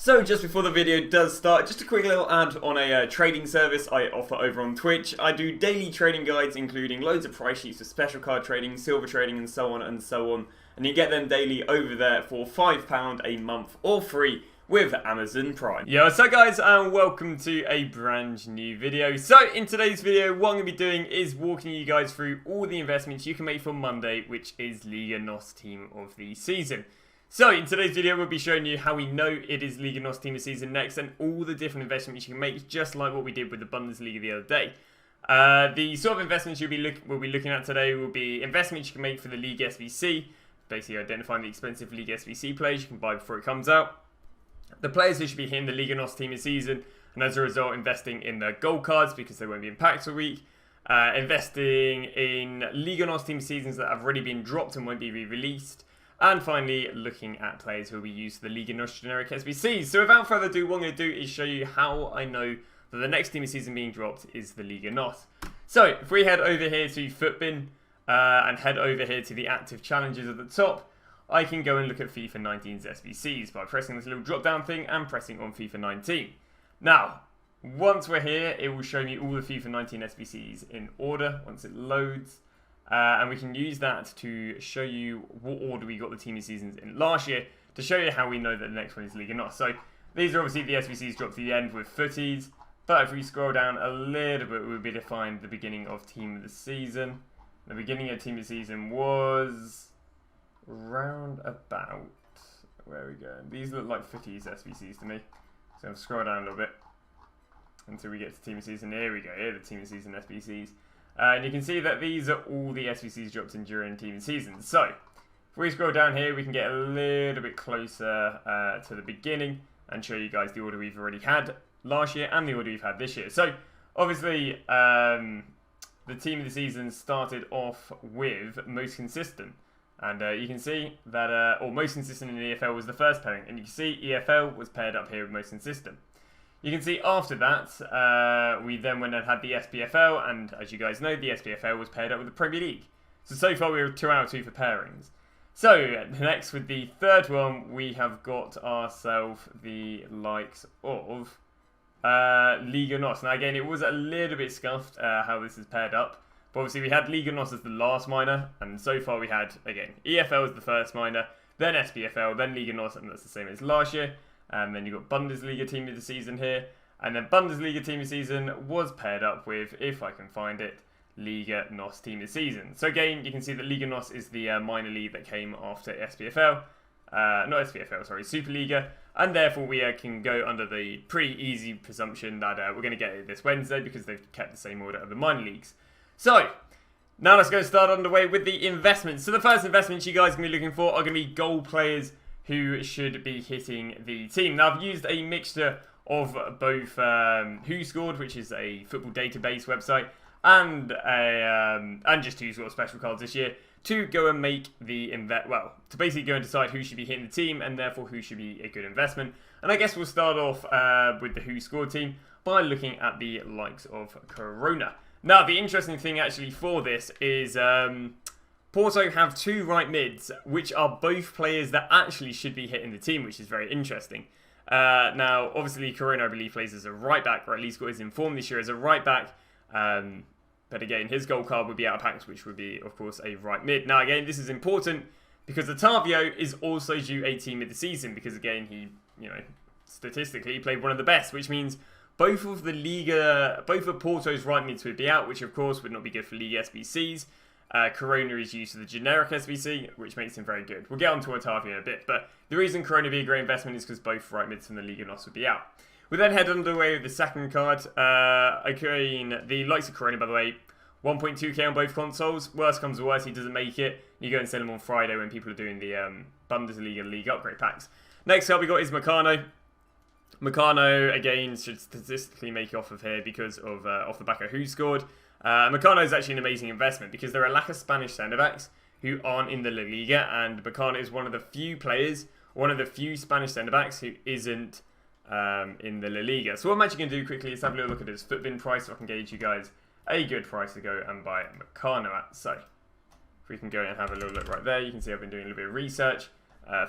So just before the video does start, just a quick little ad on a trading service I offer over on Twitch. I do daily trading guides including loads of price sheets for special card trading, silver trading and so on and so on. And you get them daily over there for £5 a month or free with Amazon Prime. Yo, what's up guys and welcome to a brand new video. So in today's video what I'm going to be doing is walking you guys through all the investments you can make for Monday, which is Liga NOS Team of the Season. So in today's video we'll be showing you how we know it is Liga NOS Team of the Season next and all the different investments you can make, just like what we did with the Bundesliga the other day. The sort of investments we'll be looking at today will be investments you can make for the League SVC, basically identifying the expensive League SVC players you can buy before it comes out. The players who should be hitting the Liga NOS Team of the Season and as a result investing in the gold cards because they won't be in packs a week. Investing in Liga NOS Team of the Seasons that have already been dropped and won't be re-released. And finally, looking at players who will be used for the Liga NOS generic SBCs. So without further ado, what I'm going to do is show you how I know that the next team of season being dropped is the Liga NOS. So if we head over here to Footbin and head over here to the active challenges at the top, I can go and look at FIFA 19's SBCs by pressing this little drop down thing and pressing on FIFA 19. Now, once we're here, it will show me all the FIFA 19 SBCs in order once it loads. And we can use that to show you what order we got the team of seasons in last year to show you how we know that the next one is Liga NOS. So these are obviously the SBCs dropped to the end with footies. But if we scroll down a little bit, we'll be able to find the beginning of team of the season. The beginning of team of the season was round about, where are we going? These look like footies SBCs to me. So I'll scroll down a little bit until we get to team of season. Here we go, here are the team of season SBCs. And you can see that these are all the SBCs dropped in during team of season. So, if we scroll down here, we can get a little bit closer to the beginning and show you guys the order we've already had last year and the order we've had this year. So, obviously, the team of the season started off with most consistent. And you can see that, or most consistent in the EFL was the first pairing. And you can see EFL was paired up here with most consistent. You can see after that, we then went and had the SPFL, and as you guys know, the SPFL was paired up with the Premier League. So far we were 2 out of 2 for pairings. So, next with the third one, we have got ourselves the likes of Liga NOS. Now again, it was a little bit scuffed how this is paired up. But obviously we had Liga NOS as the last minor, and so far we had, again, EFL as the first minor, then SPFL, then Liga NOS, and that's the same as last year. And then you've got Bundesliga Team of the Season here. And then Bundesliga Team of the Season was paired up with, if I can find it, Liga NOS Team of the Season. So again, you can see that Liga NOS is the minor league that came after SPFL. Not SPFL, sorry, Superliga. And therefore we can go under the pretty easy presumption that we're going to get it this Wednesday because they've kept the same order of the minor leagues. So, now let's go start underway with the investments. So the first investments you guys are going to be looking for are going to be goal players who should be hitting the team. Now I've used a mixture of both Who Scored, which is a football database website, and just Who Scored special cards this year to go and make the to basically go and decide who should be hitting the team and therefore who should be a good investment. And I guess we'll start off with the Who Scored team by looking at the likes of Corona. Now the interesting thing actually for this is Porto have 2 right mids, which are both players that actually should be hitting the team, which is very interesting. Now, obviously, Corona, I believe, plays as a right back, or at least got his informed this year as a right back. But again, his gold card would be out of packs, which would be, of course, a right mid. Now, again, this is important because Otavio is also due a team of the season because, again, he, statistically, he played one of the best, which means both of Porto's right mids would be out, which, of course, would not be good for League SBCs. Corona is used to the generic SBC, which makes him very good. We'll get on to Otavio in a bit, but the reason Corona would be a great investment is because both right mids from the Liga NOS would be out. We then head underway with the second card. The likes of Corona, by the way, 1.2k on both consoles. Worst comes to worst, he doesn't make it. You go and sell him on Friday when people are doing the Bundesliga League upgrade packs. Next up we got is Meccano. Meccano, again, should statistically make it off of here because of off the back of Who Scored. Meccano is actually an amazing investment because there are a lack of Spanish centre-backs who aren't in the La Liga, and Meccano is one of the few players, one of the few Spanish centre-backs who isn't in the La Liga. So what I'm actually going to do quickly is have a little look at his Footbin price so I can gauge you guys a good price to go and buy Meccano at. So, if we can go and have a little look right there, you can see I've been doing a little bit of research.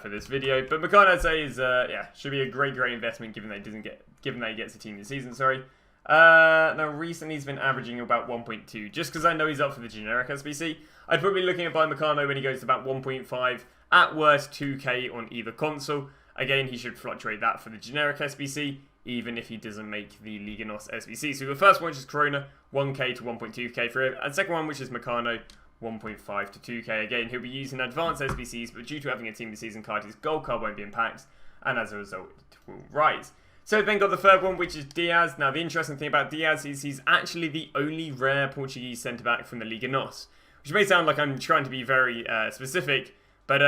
for this video. But Meccano, I'd say, is yeah, should be a great investment given that he gets a team this season. Sorry. Now recently he's been averaging about 1.2. Just because I know he's up for the generic SBC, I'd probably be looking at buying Meccano when he goes to about 1.5. At worst, 2k on either console. Again, he should fluctuate that for the generic SBC, even if he doesn't make the Liga NOS SBC. So the first one, which is Corona, 1k to 1.2k for him. And second one, which is Meccano, 1.5 to 2k. Again, he'll be using advanced SBCs, but due to having a team of the season card, his gold card won't be in packs, and as a result, it will rise. So then got the third one, which is Diaz. Now, the interesting thing about Diaz is he's actually the only rare Portuguese centre-back from the Liga NOS, which may sound like I'm trying to be very specific, but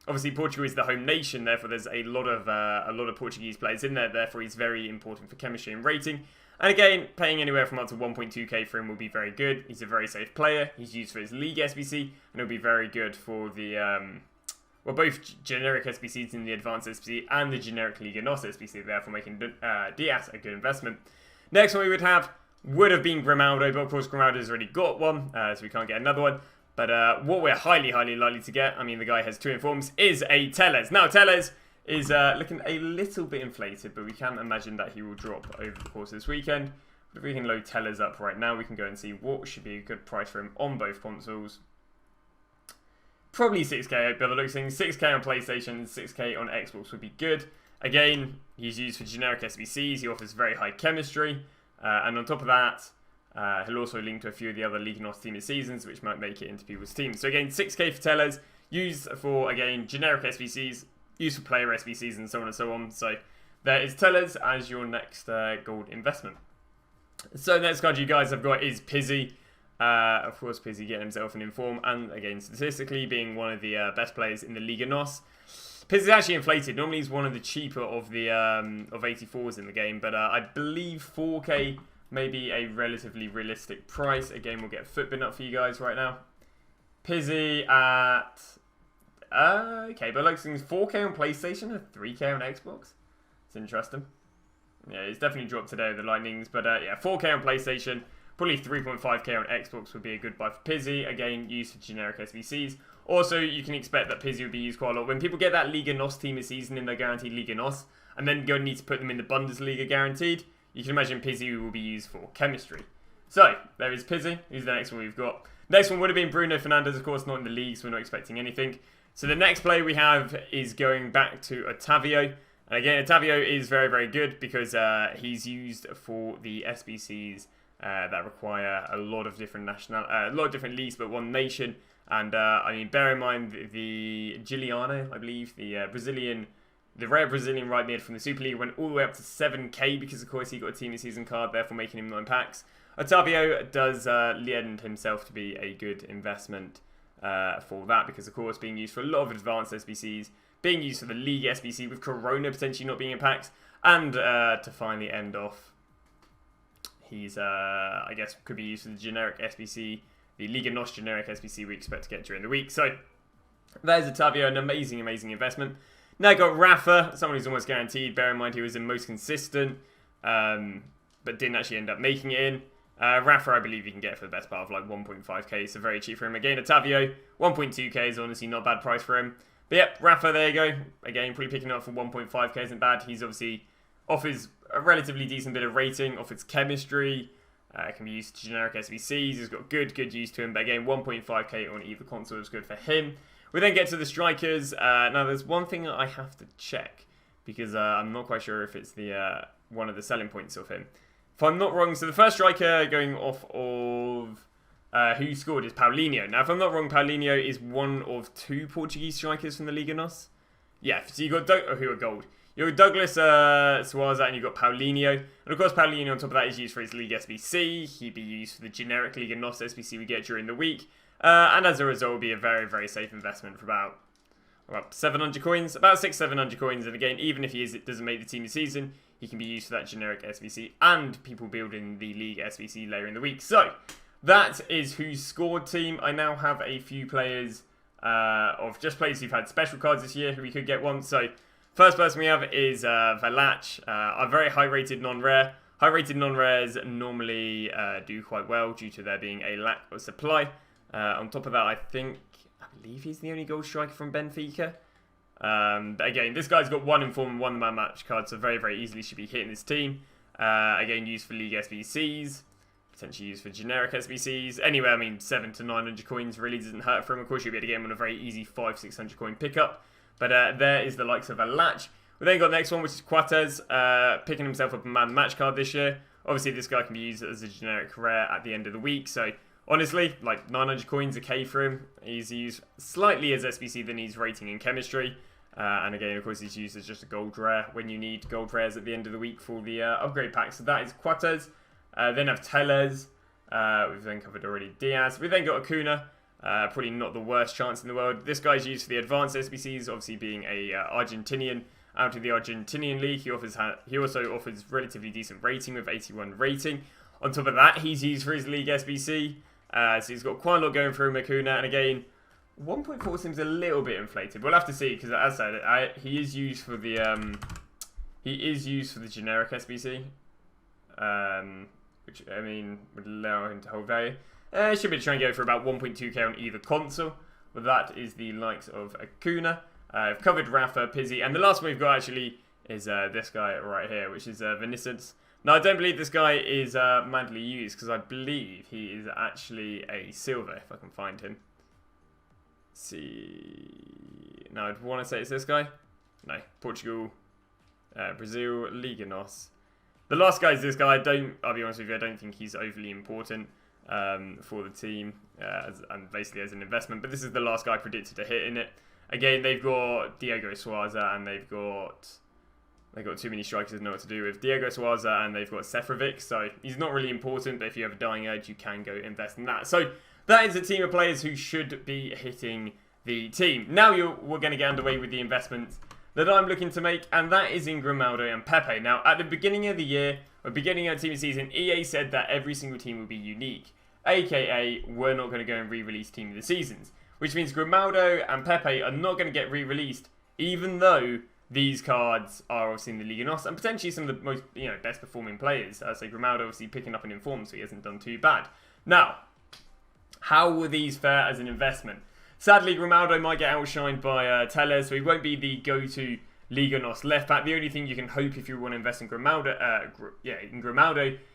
obviously Portugal is the home nation, therefore there's a lot of Portuguese players in there, therefore he's very important for chemistry and rating. And again, paying anywhere from up to 1.2k for him will be very good. He's a very safe player. He's used for his league SBC, and it'll be very good for the well, both generic SBCs in the advanced SBC and the generic Liga NOS SBC, therefore making Diaz a good investment. Next one we would have been Grimaldo, but of course Grimaldo's already got one, so we can't get another one. But what we're highly likely to get, I mean the guy has 2 informs, is a Telles. Now Telles is looking a little bit inflated, but we can imagine that he will drop over the course of this weekend. But if we can load Telles up right now, we can go and see what should be a good price for him on both consoles. Probably 6k, but the looks things, 6k on PlayStation, 6k on Xbox would be good. Again, he's used for generic SBCs, he offers very high chemistry, and on top of that, he'll also link to a few of the other Liga NOS team of seasons, which might make it into people's teams. So again, 6k for Telles, used for, again, generic SBCs, used for player SBCs, and so on and so on. So there is Telles as your next gold investment. So the next card you guys have got is Pizzi. Of course, Pizzi getting himself an inform, and again, statistically being one of the best players in the Liga NOS. Pizzi's actually inflated. Normally he's one of the cheaper of the of 84s in the game, but I believe 4k may be a relatively realistic price. Again, we'll get a footbin up for you guys right now. Pizzi at okay, but looks like 4k on PlayStation and 3k on Xbox. It's interesting. Yeah, it's definitely dropped today with the Lightnings, but yeah, 4k on PlayStation. Probably 3.5k on Xbox would be a good buy for Pizzi. Again, used for generic SBCs. Also, you can expect that Pizzi will be used quite a lot. When people get that Liga NOS team of season in their guaranteed Liga NOS, and then go and need to put them in the Bundesliga guaranteed, you can imagine Pizzi will be used for chemistry. So, there is Pizzi. Who's the next one we've got? Next one would have been Bruno Fernandes, of course, not in the league, so we're not expecting anything. So the next player we have is going back to Otavio. And again, Otavio is very good because he's used for the SBCs that require a lot of different leagues, but one nation. And I mean, bear in mind the Giuliano, I believe, the rare Brazilian right mid from the Super League went all the way up to 7k because, of course, he got a team of season card, therefore making him 9 packs. Otavio does lend himself to be a good investment for that because, of course, being used for a lot of advanced SBCs, being used for the League SBC with Corona potentially not being in packs, and to finally end off, he's, I guess, could be used for the generic SBC, the Liga NOS generic SBC we expect to get during the week. So, there's Otavio, an amazing investment. Now got Rafa, someone who's almost guaranteed. Bear in mind he was the most consistent, but didn't actually end up making it in. Rafa, I believe you can get for the best part of like 1.5k, so very cheap for him. Again, Otavio, 1.2k is honestly not a bad price for him. But yep, Rafa, there you go. Again, probably picking up for 1.5k isn't bad. He's obviously offers a relatively decent bit of rating, offers chemistry, can be used to generic SBCs. He's got good use to him. But again, 1.5k on either console is good for him. We then get to the strikers. Now, there's one thing that I have to check because I'm not quite sure if it's the one of the selling points of him. If I'm not wrong, so the first striker going off of who scored is Paulinho. Now, if I'm not wrong, Paulinho is one of 2 Portuguese strikers from the Liga NOS. Yeah, so you got who are gold. You got Douglas Suarez and you got Paulinho. And of course, Paulinho on top of that is used for his League SBC. He'd be used for the generic Liga NOS SBC we get during the week. And as a result, will be a very safe investment for about 700 coins, about 600-700 coins. And again, even if he doesn't make the team of the season, he can be used for that generic SBC and people building the League SBC later in the week. So that is who's scored team. I now have a few players of just players who've had special cards this year who we could get one. So first person we have is Valach, a very high-rated non-rare. High-rated non-rares normally do quite well due to there being a lack of supply. On top of that, I believe he's the only goal striker from Benfica. But again, this guy's got 1 inform and 1 man match card, so very, very easily should be hitting this team. Again, used for League SBCs, potentially used for generic SBCs. Anyway, I mean, 700 to 900 coins really doesn't hurt for him. Of course, you'll be able to get him on a very easy 500-600 coin pickup. But there is the likes of a Latch. We then got the next one, which is Quatez, picking himself up a man match card this year. Obviously, this guy can be used as a generic rare at the end of the week. So, honestly, like 900 coins okay for him. He's used slightly as SBC than he's rating in chemistry. And again, of course, he's used as just a gold rare when you need gold rares at the end of the week for the upgrade pack. So that is Quatez. Then have Teles. We've then covered already Diaz. We then got Acuna. Probably not the worst chance in the world. This guy's used for the advanced SBCs, obviously being a Argentinian out of the Argentinian league. He also offers relatively decent rating with 81 rating. On top of that, he's used for his league SBC. So he's got quite a lot going for him, Acuna. And again, 1.4 seems a little bit inflated. We'll have to see because, as I said, he is used for the generic SBC, which I mean would allow him to hold value. Should be trying to go for about 1.2k on either console. But that is the likes of Acuna. I've covered Rafa, Pizzi, and the last one we've got actually is this guy right here, which is Vinicius. Now, I don't believe this guy is manually used because I believe he is actually a silver, if I can find him. See, now I'd want to say it's this guy. No, Portugal, Brazil, Liga NOS. The last guy is this guy. I'll be honest with you, I don't think he's overly important for the team and basically as an investment. But this is the last guy predicted to hit in it. Again, they've got Diego Suaza and they've got too many strikers to know what to do with. Diego Suaza and they've got Seferovic, so he's not really important, but if you have a dying urge, you can go invest in that. So that is a team of players who should be hitting the team. Now we're going to get underway with the investments that I'm looking to make, and that is in Grimaldo and Pepe. Now, at the beginning of the year, or beginning of the team season, EA said that every single team will be unique, aka we're not going to go and re-release team of the seasons, which means Grimaldo and Pepe are not going to get re-released, even though these cards are obviously in the Liga NOS and potentially some of the most best performing players. So Grimaldo obviously picking up an inform, so he hasn't done too bad. Now, how will these fare as an investment? Sadly, Grimaldo might get outshined by Teles, so he won't be the go-to Liga NOS left back. The only thing you can hope if you want to invest in Grimaldo,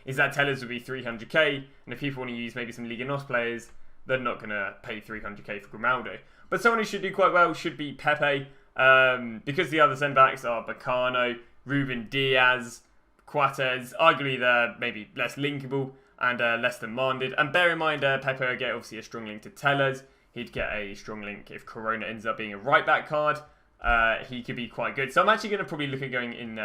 is that Teles will be 300k, and if people want to use maybe some Liga NOS players, they're not going to pay 300k for Grimaldo. But someone who should do quite well should be Pepe, because the other centre-backs are Bacano, Ruben Diaz, Quatez. Arguably they're maybe less linkable and less demanded. And bear in mind, Pepe will get obviously a strong link to Teles. He'd get a strong link if Corona ends up being a right-back card. He could be quite good. So I'm actually going to probably look at going in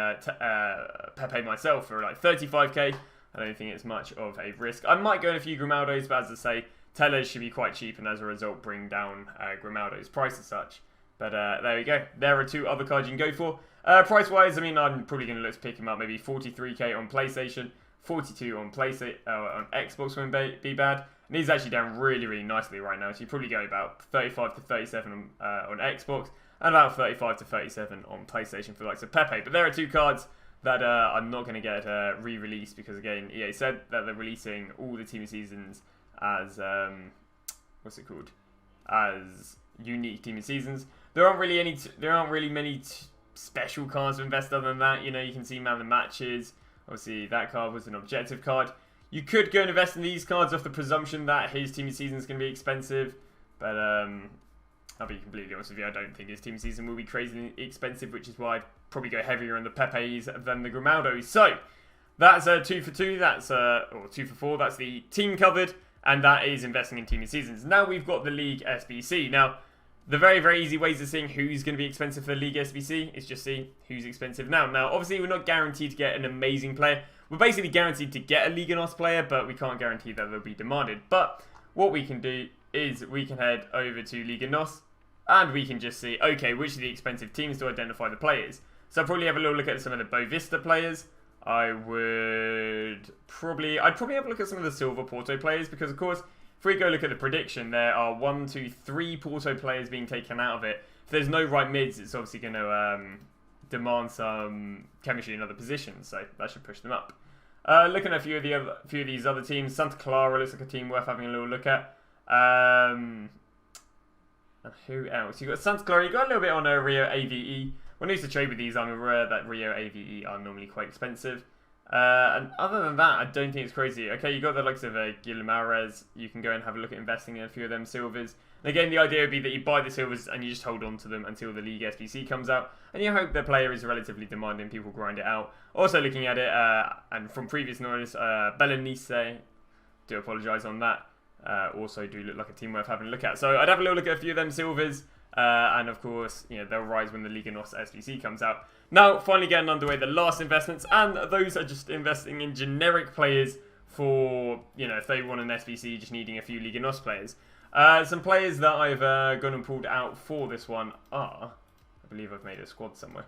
Pepe myself for like 35k. I don't think it's much of a risk. I might go in a few Grimaldos, but as I say, Teles should be quite cheap and as a result bring down Grimaldo's price as such. But there we go. There are 2 other cards you can go for. Price-wise, I mean, I'm probably going to look to pick him up maybe 43k on PlayStation, 42 on on Xbox wouldn't be bad. And he's actually down really, really nicely right now. So you probably go about 35 to 37 on Xbox and about 35 to 37 on PlayStation for the likes of Pepe. But there are 2 cards that are not going to get re-released because, again, EA said that they're releasing all the team seasons as, as unique team seasons. There aren't really many special cards to invest other than that. You can see man of the matches. Obviously, that card was an objective card. You could go and invest in these cards off the presumption that his team season is going to be expensive. But I'll be completely honest with you, I don't think his team season will be crazy expensive, which is why I'd probably go heavier on the Pepes than the Grimaldos. So, that's 2 for 2, or 2 for 4, that's the team covered, and that is investing in team seasons. Now we've got the League SBC. Now, the very, very easy ways of seeing who's going to be expensive for the League SBC is just see who's expensive now. Now, obviously, we're not guaranteed to get an amazing player. We're basically guaranteed to get a Liga NOS player, but we can't guarantee that they'll be demanded. But what we can do is we can head over to Liga NOS, and we can just see, okay, which of the expensive teams to identify the players. So I'll probably have a little look at some of the Bovista players. I'd probably have a look at some of the Silver Porto players, because of course, if we go look at the prediction, there are 1, 2, 3 Porto players being taken out of it. If there's no right mids, it's obviously going to demand some chemistry in other positions, so that should push them up. Looking at a few of these other teams, Santa Clara looks like a team worth having a little look at. And who else? You got Santa Clara. You got a little bit on Rio AVE. When I used to trade with these, I'm aware that Rio AVE are normally quite expensive. And other than that, I don't think it's crazy. Okay, you got the likes of Guilherme. You can go and have a look at investing in a few of them silvers. And again, the idea would be that you buy the silvers and you just hold on to them until the League SBC comes out. And you hope the player is relatively demanding, people grind it out. Also looking at it, and from previous knowledge, Bellanice, do apologise on that. Also do look like a team worth having a look at. So I'd have a little look at a few of them silvers. And of course, you know, they'll rise when the Liga NOS SBC comes out. Now, finally getting underway, the last investments, and those are just investing in generic players for, you know, if they want an SBC, just needing a few Liga NOS players. Some players that I've gone and pulled out for this one are, I believe I've made a squad somewhere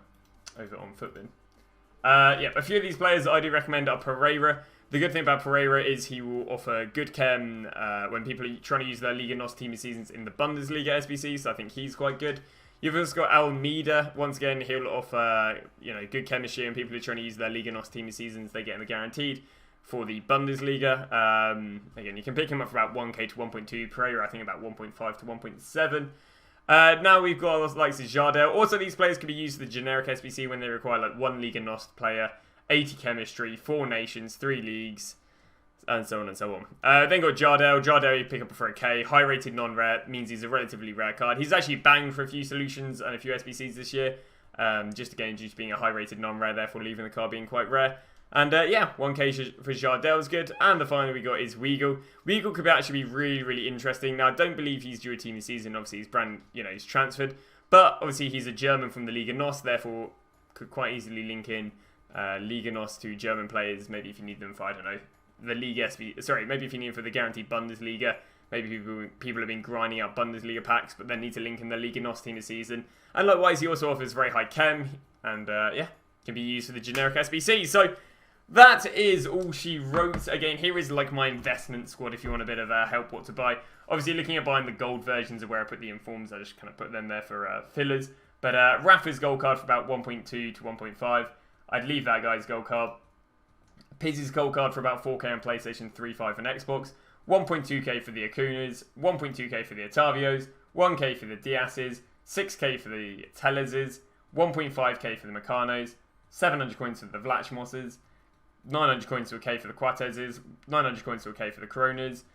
over on Footbin. Yeah, a few of these players that I do recommend are Pereira. The good thing about Pereira is he will offer good chem when people are trying to use their Liga NOS team of seasons in the Bundesliga SBC, so I think he's quite good. You've also got Almeida. Once again, he'll offer, you know, good chemistry, and people who are trying to use their Liga NOS team of seasons, they get him guaranteed for the Bundesliga. Again, you can pick him up for about 1k to 1.2. Pereira, I think, about 1.5 to 1.7. Now we've got the likes of Jardel. Also, these players can be used for the generic SBC when they require like one Liga NOS player, 80 chemistry, 4 nations, 3 leagues, and so on and so on. Then got Jardel. Jardel you pick up for a K. High rated non-rare means he's a relatively rare card. He's actually banged for a few solutions and a few SBCs this year. Just again due to being a high rated non-rare, therefore leaving the card being quite rare. And yeah, 1k for Jardel is good. And the final we got is Weigl. Weigl could actually be really, really interesting. Now, I don't believe he's due a team this season. Obviously, he's transferred. But obviously, he's a German from the Liga NOS, therefore could quite easily link in Liga NOS to German players. Maybe if you need them for, I don't know, the League SB. Sorry, maybe if you need them for the guaranteed Bundesliga. Maybe people have been grinding out Bundesliga packs, but then need to link in the Liga NOS team this season. And likewise, he also offers very high chem. And yeah, can be used for the generic SBC. So that is all she wrote. Again, here is like my investment squad if you want a bit of help what to buy. Obviously, looking at buying the gold versions of where I put the informs, I just kind of put them there for fillers. But Rafa's gold card for about 1.2 to 1.5. I'd leave that guy's gold card. Pizzi's gold card for about 4k on PlayStation 3, 5 and Xbox. 1.2k for the Acunas. 1.2k for the Otavios. 1k for the Diases. 6k for the Teleses. 1.5k for the Mecanos. 700 coins for the Vlachmosses. 900 coins to a K for the Quateses, 900 coins to a K for the Coronas,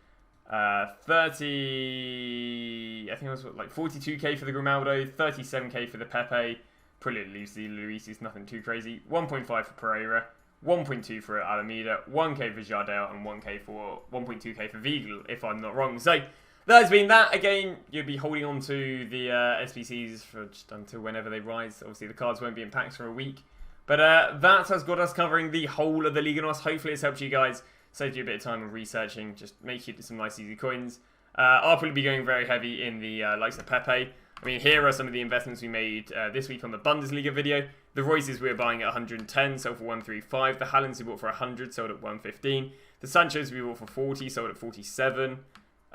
30, I think it was like 42k for the Grimaldo, 37k for the Pepe, probably leaves the Luisis, nothing too crazy, 1.5 for Pereira, 1.2 for Alameda, 1k for Jardel, and 1k for 1.2k for Weigl, if I'm not wrong. So that has been that. Again, you'll be holding on to the SBCs for just until whenever they rise. Obviously, the cards won't be in packs for a week. But that has got us covering the whole of the Liga NOS. Hopefully it's helped you guys, saved you a bit of time of researching, just make you some nice easy coins. I'll probably be going very heavy in the likes of Pepe. I mean, here are some of the investments we made this week on the Bundesliga video. The Royces we were buying at 110, sold for 135. The Haalands we bought for 100, sold at 115. The Sanchos we bought for 40, sold at 47. You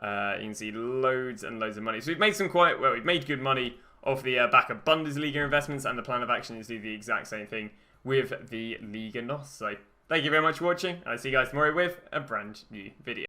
can see loads and loads of money. So we've made we've made good money off the back of Bundesliga investments, and the plan of action is to do the exact same thing with the Liga NOS. So thank you very much for watching, and I'll see you guys tomorrow with a brand new video.